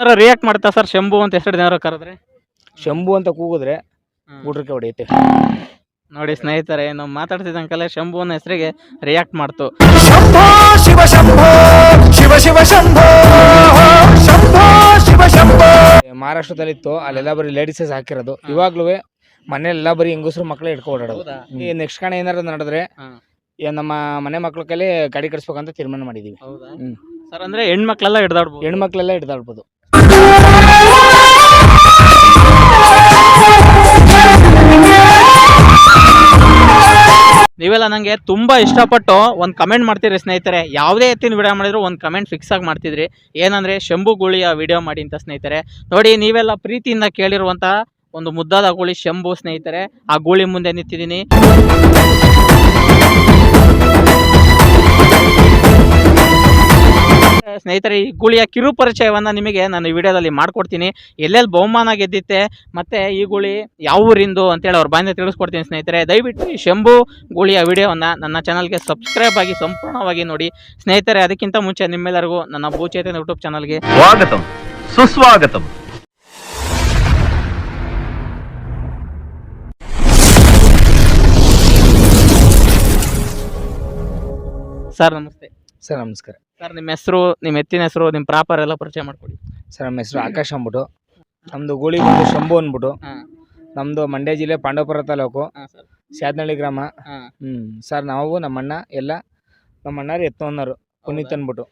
React ಮಾಡ್ತಾ sir Shambhu ಅಂತ ಹೆಸರು ಏನಾರು ಕರೆದ್ರೆ? ಶಂಭು ಅಂತ ಕೂಗಿದ್ರೆ ಗುಡ್ರಕ್ಕೆ ಹೊಡೆಯುತ್ತೆ. ನೋಡಿ ಸ್ನೇಹಿತರೆ, ನಾವು ಮಾತಾಡ್ತಿದ್ದಂಕಲ್ಲೇ ಶಂಭು ಅನ್ನೋ ಹೆಸರಿಗೆ ರಿಯಾಕ್ಟ್ ಮಾಡ್ತು. ಶಂಭೋ ಶಿವ ಶಂಭೋ ಶಿವ ಶಿವ ಶಂಭೋ ಶಂಭೋ ಶಿವ ಶಂಭೋ. ಮಹಾರಾಷ್ಟ್ರದಲ್ಲಿತ್ತು, ಅಲ್ಲೆಲ್ಲ ಬರೀ ಲೇಡೀಸಸ್ ಹಾಕಿರೋದು. ಇವಾಗ್ಲೂ ಮನೆಯೆಲ್ಲ ಬರೀ ಹೆಂಗಸರು ಮಕ್ಕಳೇ ಇಟ್ಕೊ ಓಡಾಡೋದು. ಈ ನೆಕ್ಸ್ಟ್ ಕಣ ಏನಾರು ನಡೆದ್ರೆ ನಮ್ಮ ಮನೆ ಮಕ್ಳ ಕೈಲಿ ಗಾಡಿ ಕಟ್ಸ್ಬೇಕಂತ ತೀರ್ಮಾನ ಮಾಡಿದೀವಿ. ಸರ್ ಅಂದ್ರೆ ಹೆಣ್ಮಕ್ಳೆಲ್ಲ ಹಿಡ್ದಾಡ್ಬೋದು? ಹೆಣ್ಮಕ್ಳೆಲ್ಲ ಹಿಡ್ದಾಡ್ಬೋದು. ನೀವೆಲ್ಲ ನಂಗೆ ತುಂಬಾ ಇಷ್ಟಪಟ್ಟು ಒಂದು ಕಮೆಂಟ್ ಮಾಡ್ತೀರಿ ಸ್ನೇಹಿತರೆ. ಯಾವುದೇ ಎತ್ತಿನ ವಿಡಿಯೋ ಮಾಡಿದ್ರು ಒಂದು ಕಮೆಂಟ್ ಫಿಕ್ಸ್ ಆಗಿ ಮಾಡ್ತಿದ್ರಿ. ಏನಂದ್ರೆ ಶಂಭು ಗೂಳಿಯ ವಿಡಿಯೋ ಮಾಡಿ ಅಂತ ಸ್ನೇಹಿತರೆ. ನೋಡಿ, ನೀವೆಲ್ಲ ಪ್ರೀತಿಯಿಂದ ಕೇಳಿರುವಂತ ಒಂದು ಮುದ್ದಾದ ಗೂಳಿ ಶಂಭು ಸ್ನೇಹಿತರೆ. ಆ ಗೂಳಿ ಮುಂದೆ ನಿಂತಿದ್ದೀನಿ. ಸ್ನೇಹಿತರೆ, ಈ ಗೂಳಿಯ ಕಿರು ಪರಿಚಯವನ್ನ ನಿಮಗೆ ನಾನು ಈ ವಿಡಿಯೋದಲ್ಲಿ ಮಾಡ್ಕೊಡ್ತೀನಿ. ಎಲ್ಲೆಲ್ಲಿ ಬಹುಮಾನ ಗೆದ್ದಿತ್ತೆ ಮತ್ತೆ ಈ ಗೂಳಿ ಯಾವ ಊರಿಂದು ಅಂತೇಳಿ ಅವ್ರ ಬಾಯಿಂದ ತಿಳಿಸ್ಕೊಡ್ತೀನಿ ಸ್ನೇಹಿತರೆ. ದಯವಿಟ್ಟು ಈ ಶಂಭು ಗೂಳಿಯ ವಿಡಿಯೋವನ್ನ ನನ್ನ ಚಾನಲ್ಗೆ ಸಬ್ಸ್ಕ್ರೈಬ್ ಆಗಿ ಸಂಪೂರ್ಣವಾಗಿ ನೋಡಿ ಸ್ನೇಹಿತರೆ. ಅದಕ್ಕಿಂತ ಮುಂಚೆ ನಿಮ್ಮೆಲ್ಲರಿಗೂ ನನ್ನ ಭೂಚೇತನ ಯೂಟ್ಯೂಬ್ ಚಾನಲ್ಗೆ ಸ್ವಾಗತಂ ಸುಸ್ವಾಗತಂ. ಸರ್ ನಮಸ್ತೆ. ಸರ್ ನಮಸ್ಕಾರ. ಸರ್ ನಿಮ್ಮ ಹೆಸರು, ನಿಮ್ಮ ಎತ್ತಿನ ಹೆಸರು, ನಿಮ್ಮ ಪ್ರಾಪರ್ ಎಲ್ಲ ಪರಿಚಯ ಮಾಡ್ಕೊಡಿ. ಸರ್ ನಮ್ಮ ಹೆಸರು ಆಕಾಶ್ ಅಂದ್ಬಿಟ್ಟು, ನಮ್ದು ಗೂಳಿ ಬಂದು ಶಂಭು ಅಂದ್ಬಿಟ್ಟು, ನಮ್ದು ಮಂಡ್ಯ ಜಿಲ್ಲೆ ಪಾಂಡವಪುರ ತಾಲೂಕು, ಸ್ಯಾದನಹಳ್ಳಿ ಗ್ರಾಮ. ಸರ್ ನಾವು ನಮ್ಮಣ್ಣ ಎಲ್ಲ ನಮ್ಮಣ್ಣರು ಎತ್ತು ಓನರು ಪುನೀತ್ ಅಂದ್ಬಿಟ್ಟು.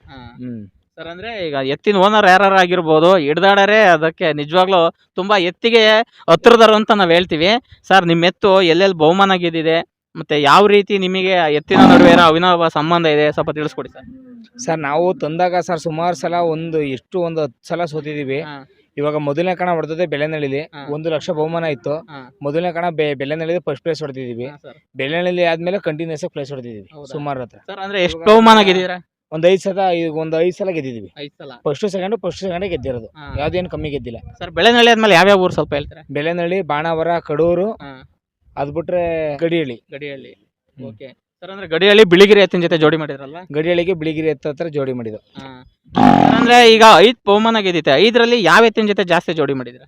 ಸರ್ ಅಂದ್ರೆ ಈಗ ಎತ್ತಿನ ಓನರ್ ಯಾರು ಆಗಿರ್ಬೋದು, ಹಿಡ್ದಾಡರೆ ಅದಕ್ಕೆ ನಿಜವಾಗ್ಲೂ ತುಂಬಾ ಎತ್ತಿಗೆ ಹತ್ರದರು ಅಂತ ನಾವು ಹೇಳ್ತೀವಿ. ಸರ್ ನಿಮ್ಮ ಎತ್ತು ಎಲ್ಲೆಲ್ಲಿ ಬಹುಮಾನ ಗೆದ್ದಿದೆ ಮತ್ತೆ ಯಾವ ರೀತಿ ನಿಮಗೆ ಎತ್ತಿನ ನಡುವೆ ಅವಿನಾಭಾವ ಸಂಬಂಧ ಇದೆ, ಸ್ವಲ್ಪ ತಿಳಿಸ್ಕೊಡಿ ಸರ್. ಸರ್ ನಾವು ತಂದಾಗ ಸರ್ ಸುಮಾರು ಸಲ ಒಂದು 10 ಸಲ ಸೋತಿದೀವಿ. ಇವಾಗ ಮೊದಲನೇ ಕಣ ಹೊಡೆದದೆ ಬೆಲೆನಳ್ಳಿಲಿ 1 ಲಕ್ಷ ಬಹುಮಾನ ಇತ್ತು. ಮೊದಲನೇ ಕಣ ಬೆಲೆನಳ್ಳಿ ಫಸ್ಟ್ ಪ್ಲೇಸ್ ಹೊಡೆದಿದ್ದೀವಿ. ಬೆಲೆನಳ್ಳಿ ಆದ್ಮೇಲೆ ಕಂಟಿನ್ಯೂಸ್ ಪ್ಲೇಸ್ ಹೊಡೆದಿದ್ದೀವಿ ಸುಮಾರು ಹತ್ರ. ಸರ್ ಅಂದ್ರೆ ಎಷ್ಟು ಬಹುಮಾನ ಗೆದ್ದಿದ್ದೀರಾ? ಒಂದು 5 ಸಲ ಗೆದ್ದಿದ್ದೀವಿ. ಫಸ್ಟ್ ಸೆಕೆಂಡ್ ಗೆದ್ದಿರೋದು, ಯಾವ್ದೇನು ಕಮ್ಮಿ ಗೆದ್ದಿಲ್ಲ. ಸರ್ ಬೆಲೆನಳ್ಳಿ ಆದ್ಮೇಲೆ ಯಾವ್ಯಾವ ಊರು ಸ್ವಲ್ಪ ಹೇಳ್ತಾರೆ? ಬೆಲೆನಳ್ಳಿ, ಬಾಣಾವರ, ಕಡೂರು, ಅದ್ ಬಿಟ್ರೆ ಗಡಿಹಳ್ಳಿ. ಓಕೆ ಸರ್, ಅಂದ್ರೆ ಗಡಿಹಳ್ಳಿ ಬಿಳಿಗಿರಿ ಎತ್ತಿನ ಜೊತೆ ಜೋಡಿ ಮಾಡಿದ್ರಲ್ಲ? ಗಡಿಹಳ್ಳಿಗೆ ಬಿಳಿಗಿರಿ ಎತ್ತ ಹತ್ರ ಜೋಡಿ ಮಾಡಿದ್ದು. ಅಂದ್ರೆ ಈಗ 5 ಬಹುಮಾನ ಗೆದ್ದಿತ್ತೆ, 5ರಲ್ಲಿ ಯಾವ ಎತ್ತಿನ ಜೊತೆ ಜಾಸ್ತಿ ಜೋಡಿ ಮಾಡಿದ್ರ?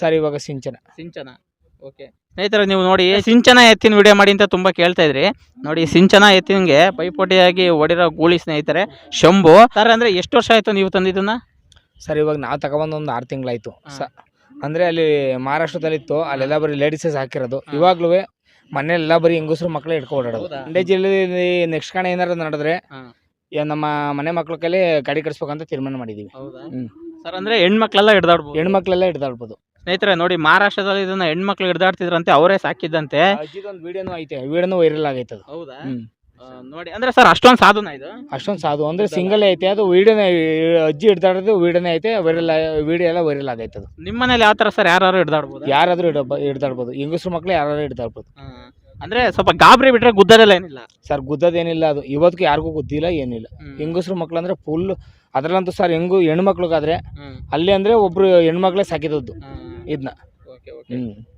ಸರ್ ಇವಾಗ ಸಿಂಚನ. ಓಕೆ ಸ್ನೇಹಿತರೆ, ನೀವು ನೋಡಿ ಸಿಂಚನ ಎತ್ತಿನ ವಿಡಿಯೋ ಮಾಡಿ ಅಂತ ತುಂಬಾ ಕೇಳ್ತಾ ಇದ್ರಿ. ನೋಡಿ, ಸಿಂಚನ ಎತ್ತಿನ್ಗೆ ಪೈಪೋಟಿಯಾಗಿ ಓಡಿರೋ ಗೂಳಿ ಸ್ನೇಹಿತರೆ ಶಂಭು. ಸರ್ ಅಂದ್ರೆ ಎಷ್ಟು ವರ್ಷ ಆಯ್ತು ನೀವು ತಂದಿದ್ದನ್ನ? ಸರ್ ಇವಾಗ ನಾವು ತಗೊಂಬಂದು ಒಂದು 6 ತಿಂಗಳಾಯ್ತು. ಅಂದ್ರೆ ಅಲ್ಲಿ ಮಹಾರಾಷ್ಟ್ರದಲ್ಲಿತ್ತು, ಅಲ್ಲೆಲ್ಲ ಬರೀ ಲೇಡೀಸಸ್ ಹಾಕಿರೋದು. ಇವಾಗ್ಲೂ ಮನೆಯೆಲ್ಲ ಬರೀ ಹೆಂಗಸರು ಮಕ್ಕಳೇ ಇಟ್ಕೊ ಓಡಾಡೋದು. ಮಂಡ್ಯ ಜಿಲ್ಲೆಯಲ್ಲಿ ನೆಕ್ಸ್ಟ್ ಕಣ ಏನಾರು ನಡೆದ್ರೆ ನಮ್ಮ ಮನೆ ಮಕ್ಳ ಕೈಲಿ ಗಾಡಿ ಕಟ್ಸ್ಬೇಕಂತ ತೀರ್ಮಾನ ಮಾಡಿದೀವಿ. ಸರ್ ಅಂದ್ರೆ ಹೆಣ್ಮಕ್ಳೆಲ್ಲ ಹಿಡ್ದಾಡ್ಬೋದು? ಹೆಣ್ಮಕ್ಳೆಲ್ಲ ಹಿಡ್ದಾಡ್ಬೋದು. ಸ್ನೇಹಿತರೆ ನೋಡಿ, ಮಹಾರಾಷ್ಟ್ರದಲ್ಲಿ ಇದನ್ನ ಹೆಣ್ಮಕ್ಳು ಹಿಡ್ದಾಡ್ತಿದ್ರಂತೆ, ಅವರೇ ಸಾಕಿದ್ದಂತೆ. ಅಜ್ಜಿದೊಂದು ವಿಡಿಯೋನು ಐತೆ, ವಿಡಿಯೋನು ವೈರಲ್ ಆಗೈತೆ ಅದು. ಹೌದಾ? ನೋಡಿ, ಅಂದ್ರೆ ಸರ್ ಅಷ್ಟೊಂದು ಸಾಧುನ ಇದು? ಅಷ್ಟೊಂದು ಸಾಧು ಅಂದ್ರೆ ಸಿಂಗಲ್ ಐತೆ ಅದು. ವಿಡಿಯೋನೇ ಅಜ್ಜಿ ಹಿಡ್ದಾಡೋದು ವಿಡಿಯೋನೇ ಐತೆ, ವಿಡಿಯೋ ಎಲ್ಲ ವೈರಲ್ ಆಗೈತೆ ಅದು. ನಿಮ್ಮ ಮನೇಲಿ ಯಾವ ತರ ಸರ್? ಯಾರು ಹಿಡ್ದಾಡ್ಬೋದು? ಯಾರಾದ್ರೂ ಹಿಡ್ದಾಡ್ಬೋದು, ಹೆಂಗಸ್ರು ಮಕ್ಳು ಯಾರು ಹಿಡ್ದಾಡ್ಬೋದು. ಅಂದ್ರೆ ಸ್ವಲ್ಪ ಗಾಬರಿ ಬಿಟ್ರೆ ಗುದ್ದದೆಲ್ಲ ಏನಿಲ್ಲ? ಸರ್ ಗುದ್ದದೇನಿಲ್ಲ, ಅದು ಇವತ್ತಿಗೂ ಯಾರಿಗೂ ಗುದ್ದಿಲ್ಲ, ಏನಿಲ್ಲ. ಹೆಂಗಸ್ರು ಮಕ್ಳು ಅಂದ್ರೆ ಫುಲ್. ಅದ್ರಲ್ಲಂತೂ ಸರ್ ಹೆಣ್ಮಕ್ಳಿಗಾದ್ರೆ ಅಲ್ಲಿ ಅಂದ್ರೆ ಒಬ್ರು ಹೆಣ್ಮಕ್ಳೇ ಸಾಕಿದದ್ದು ಇದನ್ನ.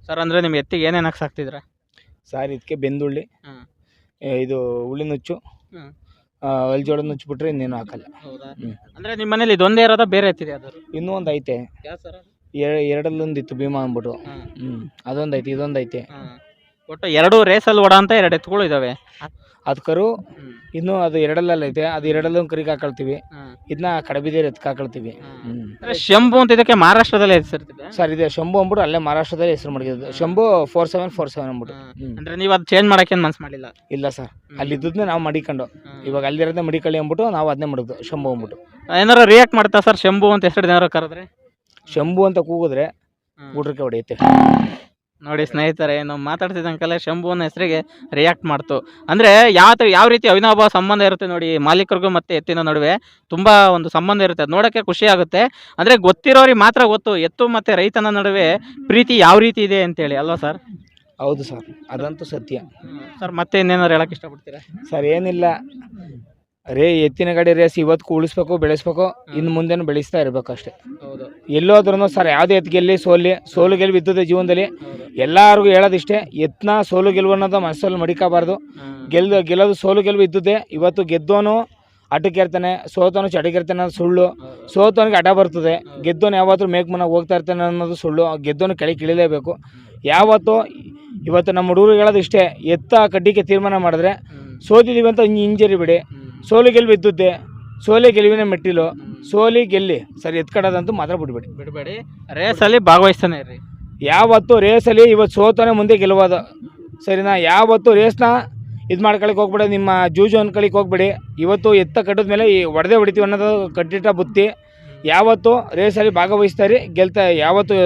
ಸರ್ ಅಂದ್ರೆ ನಿಮ್ ಎತ್ತಿಗೆ ಏನೇನು ಸಾಕ್ತಿದ್ರ? ಸರ್ ಇದಕ್ಕೆ ಬೆಂದುಳ್ಳಿ, ಇದು ಉಳ್ಳಿ ನುಚ್ಚು, ಅಲ್ಜೋಳ ನುಚ್ಚು ಬಿಟ್ರೆ ಇನ್ನೇನು ಹಾಕಲ್ಲ. ಅಂದ್ರೆ ನಿಮ್ಮ ಮನೇಲಿ ಇದೊಂದೇ ಇರೋದ, ಬೇರೆ ಎತ್ತಿದೆ? ಇನ್ನೂ ಒಂದು ಐತೆ, ಎರಡಲ್ಲೊಂದಿತ್ತು ಭೀಮಾ ಅಂದ್ಬಿಟ್ಟು. ಅದೊಂದು ಐತೆ, ಇದೊಂದು ಐತೆ. ಒಟ್ಟು 2 ರೇಸಲ್ಲಿ ಓಡ ಅಂತ 2 ಎತ್ತುಗಳು ಇದಾವೆ. ಅದ್ ಕರು ಇನ್ನು ಅದು 2 ಐತೆ, ಅದು 2 ಕರಿಗೆ ಹಾಕೊಳ್ತೀವಿ. ಇದನ್ನ ಕಡಬಿದೇರಿ ಎತ್ಕ ಹಾಕೊಳ್ತೀವಿ. ಶಂಭು ಅಂತ ಇದಕ್ಕೆ ಮಹಾರಾಷ್ಟ್ರದಲ್ಲಿ ಹೆಸರಿದೆ ಸರ್. ಇದೆ ಶಂಭು ಅಂದ್ಬಿಟ್ಟು ಅಲ್ಲೇ ಮಹಾರಾಷ್ಟ್ರದಲ್ಲಿ ಹೆಸರು ಮಾಡಿದ್ದು, ಶಂಭು 4747 ಅಂದ್ಬಿಟ್ಟು. ಅಂದ್ರೆ ನೀವು ಅದು ಚೇಂಜ್ ಮಾಡಕ್ಕೆ ಮನ್ಸು ಮಾಡಿಲ್ಲ? ಇಲ್ಲ ಸರ್, ಅಲ್ಲಿ ಇದ್ದದ್ನೇ ನಾವು ಮಡಿಕೊಂಡು ಇವಾಗ ಅಲ್ಲಿರೋದೇ ಮಡಿಕಳ್ಳಿ ಅಂದ್ಬಿಟ್ಟು ನಾವು ಅದನ್ನೇ ಮಾಡಿದ್ದು ಶಂಭು ಅಂದ್ಬಿಟ್ಟು. ಏನಾರು ರಿಯಾಕ್ಟ್ ಮಾಡ್ತಾ ಸರ್ ಶಂಭು ಅಂತ ಹೆಸರು ಏನಾರು ಕರೆದ್ರೆ? ಶಂಭು ಅಂತ ಕೂಗಿದ್ರೆ ಗುಡ್ರಕ್ಕೆ ಹೊಡೆಯುತ್ತೆ. ನೋಡಿ ಸ್ನೇಹಿತರೆ, ನಾವು ಮಾತಾಡ್ತಿದ್ದಂಕಲ್ಲೇ ಶಂಭು ಅನ್ನೋ ಹೆಸರಿಗೆ ರಿಯಾಕ್ಟ್ ಮಾಡ್ತು. ಅಂದರೆ ಯಾವ ರೀತಿ ಅವಿನಾಭಾವ ಸಂಬಂಧ ಇರುತ್ತೆ ನೋಡಿ, ಮಾಲೀಕರಿಗೂ ಮತ್ತು ಎತ್ತಿನ ನಡುವೆ ತುಂಬ ಒಂದು ಸಂಬಂಧ ಇರುತ್ತೆ. ಅದು ನೋಡೋಕ್ಕೆ ಖುಷಿ ಆಗುತ್ತೆ. ಅಂದರೆ ಗೊತ್ತಿರೋರಿಗೆ ಮಾತ್ರ ಗೊತ್ತು ಎತ್ತು ಮತ್ತು ರೈತನ ನಡುವೆ ಪ್ರೀತಿ ಯಾವ ರೀತಿ ಇದೆ ಅಂತೇಳಿ, ಅಲ್ವಾ ಸರ್? ಹೌದು ಸರ್, ಅದಂತೂ ಸತ್ಯ. ಸರ್ ಮತ್ತೆ ಇನ್ನೇನಾದ್ರು ಹೇಳಕ್ಕೆ ಇಷ್ಟಪಡ್ತೀರಾ? ಸರ್ ಏನಿಲ್ಲ, ಎತ್ತಿನ ಗಾಡಿ ರೇಸ್ ಇವತ್ತು ಉಳಿಸ್ಬೇಕು, ಬೆಳೆಸ್ಬೇಕು, ಇನ್ನು ಮುಂದೆನೂ ಬೆಳೆಸ್ತಾ ಇರಬೇಕು ಅಷ್ಟೇ. ಎಲ್ಲೋದ್ರೂ ಸರ್ ಯಾವುದೇ ಎತ್ತು ಗೆಲ್ಲಿ ಸೋಲು ಗೆಲುವು ಇದ್ದದೆ ಜೀವನದಲ್ಲಿ. ಎಲ್ಲರಿಗೂ ಹೇಳೋದಿಷ್ಟೇ, ಎತ್ತನ ಸೋಲು ಗೆಲುವು ಅನ್ನೋದು ಮನಸ್ಸಲ್ಲಿ ಮಡಿಕೋಬಾರ್ದು. ಗೆಲ್ಲೋದು ಸೋಲು ಗೆಲುವು ಇದ್ದದೆ. ಇವತ್ತು ಗೆದ್ದೋನು ಆಟಕ್ಕೆ ಇರ್ತಾನೆ, ಸೋತವನು ಚಟಕ್ಕೆ ಇರ್ತಾನೆ ಅನ್ನೋದು ಸುಳ್ಳು. ಸೋತವನಿಗೆ ಹಠ ಬರ್ತದೆ, ಗೆದ್ದವನು ಯಾವತ್ತೂ ಮೇಕ್ ಮನಾಗ ಹೋಗ್ತಾ ಇರ್ತಾನೆ ಅನ್ನೋದು ಸುಳ್ಳು. ಗೆದ್ದವನು ಕೆಳಗೆ ಇಳಿಲೇಬೇಕು ಯಾವತ್ತೂ. ಇವತ್ತು ನಮ್ಮ ಹುಡುಗರು ಹೇಳೋದು ಇಷ್ಟೇ, ಎತ್ತ ಕಡ್ಡಿಗೆ ತೀರ್ಮಾನ ಮಾಡಿದ್ರೆ ಸೋತಿದ್ದೀವಿ ಅಂತ ಹಿಂಜರಿ ಬಿಡಿ. ಸೋಲು ಗೆಲುವು ಇದ್ದುದ್ದೆ, ಸೋಲೆ ಗೆಲುವಿನ ಮೆಟ್ಟಿಲು, ಸೋಲಿ ಗೆಲ್ಲಿ ಸರಿ ಎತ್ಕಡೋದಂತೂ ಮಾತ್ರ ಬಿಡಬೇಡಿ. ರೇಸಲ್ಲಿ ಭಾಗವಹಿಸ್ತಾನೆ ಇರ್ರಿ. ಯಾವತ್ತು ರೇಸಲ್ಲಿ ಇವತ್ತು ಸೋತವನೇ ಮುಂದೆ ಗೆಲುವುದು, ಸರಿನಾ? ಯಾವತ್ತು ರೇಸ್ನ ಇದು ಮಾಡ್ಕೊಳಕ್ಕೆ ಹೋಗ್ಬೇಡಿ, ನಿಮ್ಮ ಜೂಜು ಅನ್ಕೊಳಿಕ್ಕೆ ಹೋಗ್ಬೇಡಿ. ಇವತ್ತು ಎತ್ತ ಕಟ್ಟಿದ ಮೇಲೆ ಈ ಹೊಡೆದೇ ಹೊಡಿತೀವಿ ಅನ್ನೋದು ಕಟ್ಟಿಟ್ಟ ಬುತ್ತಿ. ಯಾವತ್ತು ರೇಸಲ್ಲಿ ಭಾಗವಹಿಸ್ತಾರೆ ಗೆಲ್ತಾ, ಯಾವತ್ತು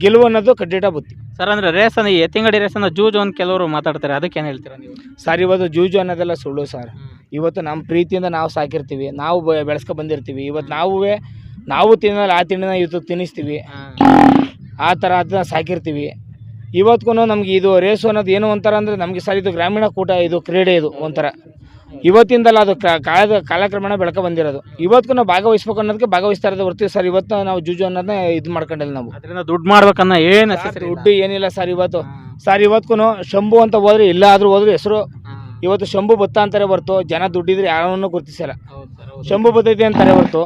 ಗೆಲುವು ಅನ್ನೋದು ಕಟ್ಟಿಟ್ಟ ಬುತ್ತಿ ಸರ್. ಅಂದರೆ ರೇಸನ್ನು ಎತ್ತಿಂಗಡಿ ರೇಸನ್ನು ಜೂಜು ಅಂತ ಕೆಲವರು ಮಾತಾಡ್ತಾರೆ, ಅದಕ್ಕೆ ಏನು ಹೇಳ್ತೀರಾ ನೀವು? ಸರ್ ಇವತ್ತು ಜೂಜು ಅನ್ನೋದೆಲ್ಲ ಸುಳ್ಳು ಸರ್. ಇವತ್ತು ನಮ್ಮ ಪ್ರೀತಿಯಿಂದ ನಾವು ಸಾಕಿರ್ತೀವಿ, ನಾವು ಬೆಳೆಸ್ಕೊ ಬಂದಿರ್ತೀವಿ. ಇವತ್ತು ನಾವು ತಿನ್ನಲ್ಲ ಆ ತಿಂಡಿನ ಇವತ್ತು ತಿನ್ನಿಸ್ತೀವಿ, ಆ ಥರ ಅದನ್ನ ಸಾಕಿರ್ತೀವಿ. ಇವತ್ತಿಗೂ ನಮ್ಗೆ ಇದು ರೇಸು ಅನ್ನೋದು ಏನು ಒಂಥರ ಅಂದರೆ ನಮಗೆ ಸರ್ ಇದು ಗ್ರಾಮೀಣ ಕೂಟ, ಇದು ಕ್ರೀಡೆ, ಇದು ಒಂಥರ ಇವತ್ತಿಂದಲ್ಲ, ಅದು ಕಾಲಕ್ರಮೇಣ ಬೆಳಕ ಬಂದಿರೋದು. ಇವತ್ತಿಗೂ ನಾವು ಭಾಗವಹಿಸ್ಬೇಕು ಅನ್ನೋದಕ್ಕೆ ಭಾಗವಹಿಸ್ತಾ ಇರೋದು ಹೊರ್ತೀವಿ ಸರ್. ಇವತ್ತು ನಾವು ಜೂಜು ಅನ್ನೋದನ್ನ ಇದು ಮಾಡ್ಕೊಂಡಿಲ್ಲ ನಾವು. ಅದರಿಂದ ದುಡ್ಡು ಮಾಡ್ಬೇಕನ್ನ ಏನು ದುಡ್ಡು ಏನಿಲ್ಲ ಸರ್ ಇವತ್ತು. ಸರ್ ಇವತ್ತಿಗೂ ಶಂಭು ಅಂತ ಹೋದ್ರೆ ಎಲ್ಲಾದರೂ ಹೋದ್ರೆ ಹೆಸರು ಇವತ್ತು ಶಂಭು ಬತ್ತ ಅಂತಾರೆ ಹೊರ್ತು ಜನ ದುಡ್ಡಿದ್ರೆ ಯಾವನ್ನೂ ಗುರ್ತಿಸಲ್ಲ. ಶಂಭು ಬತ್ತೈತೆ ಅಂತಾರೆ ಹೊರ್ತು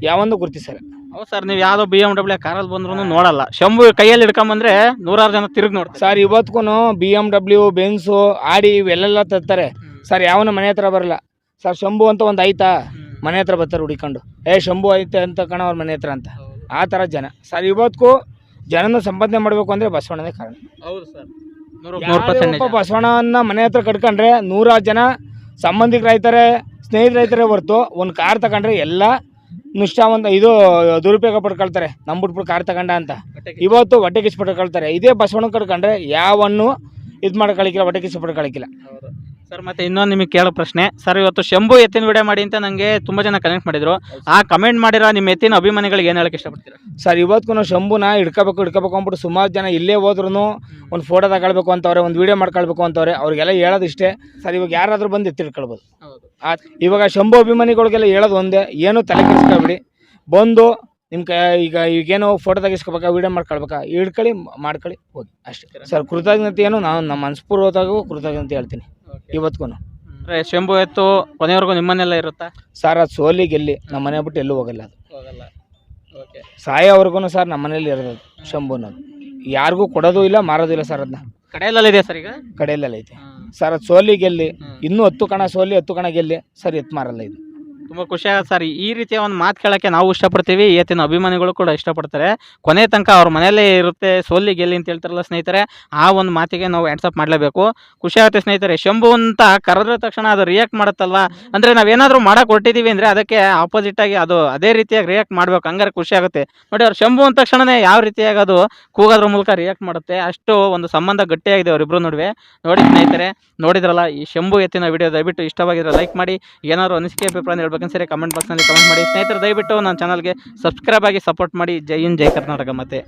ಯಾವನ್ನೂ ಗುರ್ತಿಸಲ್ಲ. ಹೌದು ಸರ್, ನೀವು ಯಾವುದೋ BMW ಕಾರಲ್ಲಿ ಬಂದ್ರೂ ನೋಡಲ್ಲ, ಶಂಭು ಕೈಯಲ್ಲಿ ಹಿಡ್ಕೊಂಬಂದ್ರೆ 100 ಜನ ತಿರುಗಿ ನೋಡ್ತಾರೆ ಸರ್. ಇವತ್ತಿಗೂ BMW, ಬೆನ್ಸು, ಆಡಿ ಇವೆಲ್ಲ ತರ್ತಾರೆ ಸರ್, ಯಾವನ ಮನೆ ಹತ್ರ ಬರಲ್ಲ ಸರ್. ಶಂಭು ಅಂತ ಒಂದು ಆಯ್ತಾ ಮನೆ ಹತ್ರ ಬರ್ತಾರೆ ಹುಡಿಕೊಂಡು, ಶಂಭು ಐತೆ ಅಂತ ಕಣ ಅವ್ರ ಮನೆ ಹತ್ರ ಅಂತ. ಆ ಥರ ಜನ ಸರ್. ಇವತ್ತಿಗೂ ಜನನ ಸಂಪಾದನೆ ಮಾಡಬೇಕು ಅಂದರೆ ಬಸವಣ್ಣನೇ ಕಾರಣ. ಹೌದು ಸರ್, 100% ಬಸವಣ್ಣನ ಮನೆ ಹತ್ರ ಕಟ್ಕೊಂಡ್ರೆ 100 ಜನ ಸಂಬಂಧಿಕರಾಯ್ತಾರೆ, ಸ್ನೇಹಿತರಾಯ್ತಾರೆ ಹೊರ್ತು ಒಂದು ಕಾರ್ ತಗೊಂಡ್ರೆ ಎಲ್ಲ ನಿಷ್ಠಾವಂತ ಇದು ದುರುಪಯೋಗ ಪಡ್ಕೊಳ್ತಾರೆ. ನಂಬಿಟ್ಬಿಟ್ಟು ಕಾರ್ ತಗೊಂಡ ಅಂತ ಇವತ್ತು ಹೊಟ್ಟೆ ಕಿಚ್ಚು ಪಡ್ಕೊಳ್ತಾರೆ. ಇದೇ ಬಸವಣ್ಣ ಕಟ್ಕೊಂಡ್ರೆ ಯಾವನ್ನು ಇದು ಮಾಡ್ಕೊಳಿಕ್ಕಿಲ್ಲ, ಹೊಟ್ಟೆ ಕಿಚ್ಚು ಪಡ್ಕೊಳಿಕ್ಕಿಲ್ಲ ಸರ್. ಮತ್ತೆ ಇನ್ನೊಂದು ನಿಮಗೆ ಕೇಳೋ ಪ್ರಶ್ನೆ ಸರ್, ಇವತ್ತು ಶಂಭು ಎತ್ತಿನ ವಿಡಿಯೋ ಮಾಡಿ ಅಂತ ನನಗೆ ತುಂಬ ಜನ ಕಮೆಂಟ್ ಮಾಡಿದ್ರು. ಆ ಕಮೆಂಟ್ ಮಾಡಿರೋ ನಿಮ್ಮ ಎತ್ತಿನ ಅಭಿಮಾನಿಗಳಿಗೆ ಏನು ಹೇಳಕ್ಕೆ ಇಷ್ಟಪಡ್ತೀರಾ ಸರ್? ಇವತ್ತಿಗೂ ಶಂಭುನ ಹಿಡ್ಕೋಬೇಕು ಅಂದ್ಬಿಟ್ಟು ಸುಮಾರು ಜನ ಇಲ್ಲೇ ಹೋದ್ರೂ ಒಂದು ಫೋಟೋ ತಗೊಳ್ಬೇಕು ಅಂತವ್ರೆ, ಒಂದು ವೀಡಿಯೋ ಮಾಡ್ಕೊಳ್ಬೇಕು ಅಂತವ್ರೆ. ಅವ್ರಿಗೆಲ್ಲ ಹೇಳೋದು ಇಷ್ಟೇ ಸರ್, ಇವಾಗ ಯಾರಾದರೂ ಬಂದು ಎತ್ತಿಡ್ಕೊಳ್ಬೋದು. ಇವಾಗ ಶಂಭು ಅಭಿಮಾನಿಗಳಿಗೆಲ್ಲ ಹೇಳೋದು ಒಂದೇ, ಏನು ತಲೆ ಕೆಡಿಸ್ಕೊಬೇಡಿ. ಬಂದು ನಿಮ್ಮ ಈಗೇನೋ ಫೋಟೋ ತೆಗಿಸ್ಕೋಬೇಕಾ, ವೀಡಿಯೋ ಮಾಡ್ಕೊಳ್ಬೇಕಾ, ಹಿಡ್ಕೊಳ್ಳಿ, ಮಾಡ್ಕೊಳ್ಳಿ, ಹೋಗಿ ಅಷ್ಟೇ ಸರ್. ಕೃತಜ್ಞತೆಯನ್ನು ನಾನು ನಮ್ಮ ಮನಸ್ಪೂರ್ವಕವಾಗೂ ಕೃತಜ್ಞತೆ ಹೇಳ್ತೀನಿ ಇವತ್ತಿಗೂ. ಶಂಭು ಎತ್ತು ಕೊನೆವರೆಗೂ ನಿಮ್ಮನ್ನೆಲ್ಲ ಇರುತ್ತಾ ಸರ್? ಅದು ಸೋಲಿ ಗೆಲ್ಲಿ ನಮ್ಮ ಮನೆ ಬಿಟ್ಟು ಎಲ್ಲೂ ಹೋಗಲ್ಲ. ಅದು ಸಾಯೋವರೆಗೂ ಸರ್ ನಮ್ಮ ಮನೇಲಿ ಇರೋದು ಶಂಭು ಅನ್ನೋದು. ಯಾರಿಗೂ ಕೊಡೋದು ಇಲ್ಲ, ಮಾರೋದು ಇಲ್ಲ ಸರ್. ಅದನ್ನ ಕಡೆಯಲ್ಲಿದೆ ಸರ್, ಈಗ ಕಡೆಯಲ್ಲೆಲ್ಲ ಐತೆ ಸರ್. ಅದು ಸೋಲಿ ಗೆಲ್ಲಿ, ಇನ್ನೂ 10 ಕಣ ಸೋಲಿ 10 ಕಣ ಗೆಲ್ಲಿ ಸರ್, ಎತ್ತು ಮಾರಲ್ಲ. ಇದು ತುಂಬ ಖುಷಿ ಆಗುತ್ತೆ ಸರ್. ಈ ರೀತಿಯ ಒಂದು ಮಾತು ಕೇಳೋಕ್ಕೆ ನಾವು ಇಷ್ಟಪಡ್ತೀವಿ, ಎತ್ತಿನ ಅಭಿಮಾನಿಗಳು ಕೂಡ ಇಷ್ಟಪಡ್ತಾರೆ. ಕೊನೆ ತನಕ ಅವ್ರ ಮನೆಯಲ್ಲೇ ಇರುತ್ತೆ, ಸೋಲಿ ಗೆಲ್ಲಿ ಅಂತ ಹೇಳ್ತಾರಲ್ಲ ಸ್ನೇಹಿತರೆ, ಆ ಒಂದು ಮಾತಿಗೆ ನಾವು ಆ್ಯಡ್ಸಪ್ ಮಾಡಲೇಬೇಕು. ಖುಷಿ ಆಗುತ್ತೆ ಸ್ನೇಹಿತರೆ. ಶಂಭು ಅಂತ ಕರೆದ ತಕ್ಷಣ ಅದು ರಿಯಾಕ್ಟ್ ಮಾಡುತ್ತಲ್ಲ, ಅಂದರೆ ನಾವೇನಾದರೂ ಮಾಡೋಕೆ ಹೊರಟಿದ್ದೀವಿ ಅಂದರೆ ಅದಕ್ಕೆ ಆಪೋಸಿಟಾಗಿ ಅದು ಅದೇ ರೀತಿಯಾಗಿ ರಿಯಾಕ್ಟ್ ಮಾಡಬೇಕು, ಹಂಗಾರೆ ಖುಷಿ ಆಗುತ್ತೆ ನೋಡಿ. ಅವ್ರು ಶಂಭು ಅಂದ ತಕ್ಷಣವೇ ಯಾವ ರೀತಿಯಾಗಿ ಅದು ಕೂಗೋದ್ರ ಮೂಲಕ ರಿಯಾಕ್ಟ್ ಮಾಡುತ್ತೆ, ಅಷ್ಟು ಒಂದು ಸಂಬಂಧ ಗಟ್ಟಿಯಾಗಿದೆ ಅವರಿಬ್ಬರು ನಡುವೆ. ನೋಡಿ ಸ್ನೇಹಿತರೆ, ನೋಡಿದ್ರಲ್ಲ ಈ ಶಂಭು ಎತ್ತಿನ ವಿಡಿಯೋ. ದಯವಿಟ್ಟು ಇಷ್ಟವಾಗಿದ್ರೆ ಲೈಕ್ ಮಾಡಿ, ಏನಾದ್ರು ಅನಿಸಿಕೆ ಅಭಿಪ್ರಾಯ ಹೇಳ್ಬೇಕಂದ್ರೆ ಸರಿ ಕಮೆಂಟ್ ಬಾಕ್ಸ್ನಲ್ಲಿ ಕಮೆಂಟ್ ಮಾಡಿ ಸ್ನೇಹಿತರೆ. ದಯವಿಟ್ಟು ನನ್ನ ಚಾನಲ್ಗೆ ಸಬ್ಸ್ಕ್ರೈಬ್ ಆಗಿ ಸಪೋರ್ಟ್ ಮಾಡಿ. ಜೈ ಹಿಂದ್, ಜೈ ಕರ್ನಾಟಕ. ಮತ್ತೆ